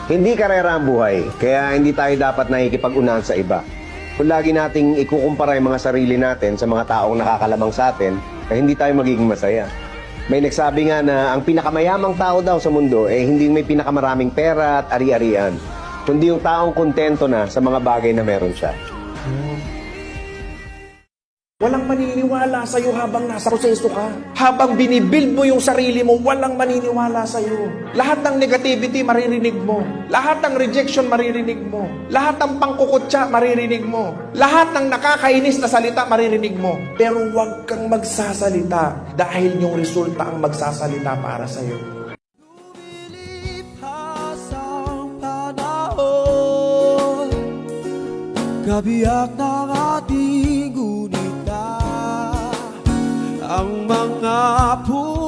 Hindi karera ang buhay, kaya hindi tayo dapat nakikipag-unahan sa iba. Kung lagi nating ikukumpara yung mga sarili natin sa mga taong nakakalamang sa atin, eh hindi tayo magiging masaya. May nagsabi nga na ang pinakamayamang tao daw sa mundo eh hindi may pinakamaraming pera at ari-arian, kundi yung taong kontento na sa mga bagay na meron siya. Walang maniniwala sa'yo habang nasa proseso ka. Habang binibuild mo yung sarili mo, walang maniniwala sa'yo. Lahat ng negativity, maririnig mo. Lahat ng rejection, maririnig mo. Lahat ng pangkukutya, maririnig mo. Lahat ng nakakainis na salita, maririnig mo. Pero huwag kang magsasalita dahil yung resulta ang magsasalita para sa'yo. Lumilipas ang panahon, kabiyak ng ating gunita, ang mga puso